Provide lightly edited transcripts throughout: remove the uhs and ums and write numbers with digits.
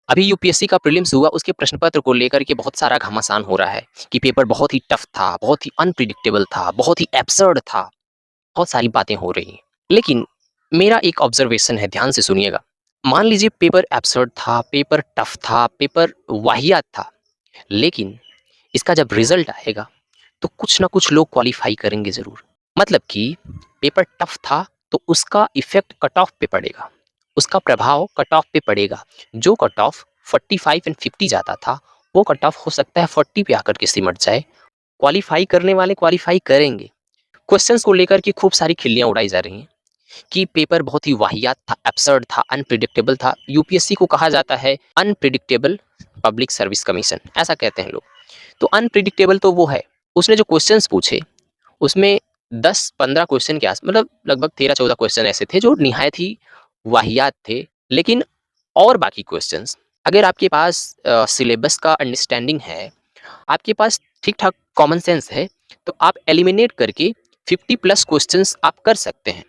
अभी यूपीएससी का प्रीलिम्स हुआ, उसके प्रश्न पत्र को लेकर के बहुत सारा घमासान हो रहा है कि पेपर बहुत ही टफ था, बहुत ही अनप्रिडिक्टेबल था, बहुत ही एब्सर्ड था, बहुत सारी बातें हो रही हैं। लेकिन मेरा एक ऑब्जर्वेशन है, ध्यान से सुनिएगा। मान लीजिए पेपर एब्सर्ड था, पेपर टफ था, पेपर वाहियात था, लेकिन इसका जब रिजल्ट आएगा तो कुछ ना कुछ लोग क्वालिफाई करेंगे ज़रूर। मतलब कि पेपर टफ था तो उसका इफ़ेक्ट कट ऑफ पे पड़ेगा, उसका प्रभाव कट ऑफ पे पड़ेगा। जो कट ऑफ 45 एंड 50 जाता था, वो कट ऑफ हो सकता है 40 पे आकर के सिमट जाए। क्वालिफाई करने वाले क्वालिफाई करेंगे। क्वेश्चंस को लेकर के खूब सारी खिल्लियाँ उड़ाई जा रही हैं कि पेपर बहुत ही वाहियात था, एब्सर्ड था, अनप्रिडिक्टेबल था। यूपीएससी को कहा जाता है अनप्रिडिक्टेबल पब्लिक सर्विस कमीशन, ऐसा कहते हैं लोग। तो अनप्रिडिक्टेबल तो वो है, उसने जो क्वेश्चंस पूछे उसमें 10-15 क्वेश्चन के आस मतलब लगभग 13-14 क्वेश्चन ऐसे थे जो निहायत ही वाहियात थे। लेकिन और बाकी क्वेश्चंस, अगर आपके पास सिलेबस का अंडरस्टैंडिंग है, आपके पास ठीक-ठाक कॉमन सेंस है, तो आप एलिमिनेट करके 50 प्लस क्वेश्चंस आप कर सकते हैं।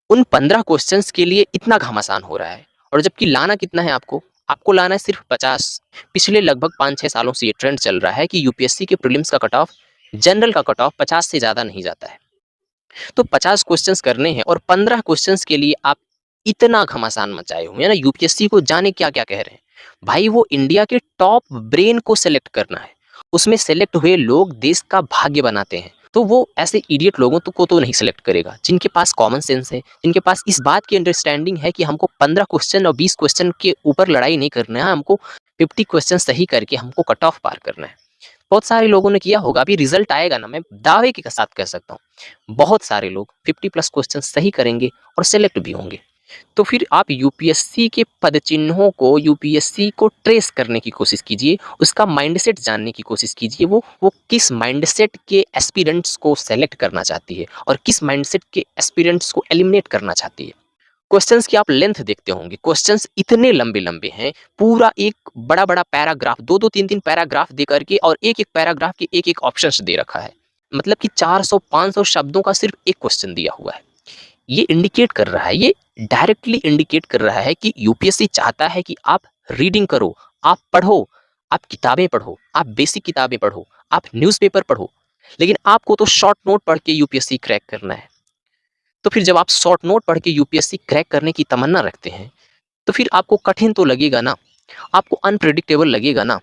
उन 15 क्वेश्चंस के लिए इतना घमासान हो रहा है, और जबकि लाना कितना है आपको? आपको लाना है सिर्फ 50। पिछले लगभग 5-6 सालों से ये ट्रेंड चल रहा है कि यूपीएससी के प्रीलिम्स का कट ऑफ, जनरल का कट ऑफ 50 से ज़्यादा नहीं जाता है। तो 50 क्वेश्चंस करने हैं और 15 क्वेश्चंस के लिए आप इतना घमासान मचाए हुए हैं ना, यूपीएससी को जाने क्या-क्या कह रहे हैं। भाई वो इंडिया के टॉप ब्रेन को सेलेक्ट करना है। उसमें सेलेक्ट हुए लोग देश का भाग्य बनाते हैं। तो वो ऐसे इडियट लोगों को तो नहीं सेलेक्ट करेगा, जिनके पास कॉमन सेंस है, जिनके पास इस बात की अंडरस्टैंडिंग है कि हमको 15 क्वेश्चन और 20 क्वेश्चन के ऊपर लड़ाई नहीं करना है, हमको 50 क्वेश्चन सही करके हमको कट ऑफ पार करना है। बहुत सारे लोगों ने किया होगा, अभी रिजल्ट आएगा ना, मैं दावे के साथ कह सकता हूँ, बहुत सारे लोग 50 प्लस क्वेश्चन सही करेंगे और सेलेक्ट भी होंगे। तो फिर आप यूपीएससी के पद चिन्हों को, यूपीएससी को ट्रेस करने की कोशिश कीजिए, उसका माइंडसेट जानने की कोशिश कीजिए, वो किस माइंडसेट के एस्पिरेंट्स को सेलेक्ट करना चाहती है और किस माइंडसेट के एस्पिरेंट्स को एलिमिनेट करना चाहती है। क्वेश्चंस की आप लेंथ देखते होंगे, क्वेश्चंस इतने लंबे-लंबे हैं, पूरा एक बड़ा-बड़ा पैराग्राफ, 2-2 3-3 पैराग्राफ दे करके और एक-एक पैराग्राफ के एक-एक ऑप्शंस दे रखा है। मतलब कि 400-500 शब्दों का सिर्फ एक क्वेश्चन दिया हुआ है। ये इंडिकेट कर रहा है, ये डायरेक्टली इंडिकेट कर रहा है कि यूपीएससी चाहता है कि आप रीडिंग करो, आप पढ़ो, आप किताबें पढ़ो, आप बेसिक किताबें पढ़ो, आप न्यूज़पेपर पढ़ो, लेकिन आपको तो शॉर्ट नोट पढ़ के यूपीएससी क्रैक करना है। तो फिर जब आप शॉर्ट नोट पढ़ के यूपीएससी क्रैक करने की तमन्ना रखते हैं, तो फिर आपको कठिन तो लगेगा ना, आपको अनप्रेडिक्टेबल लगेगा ना।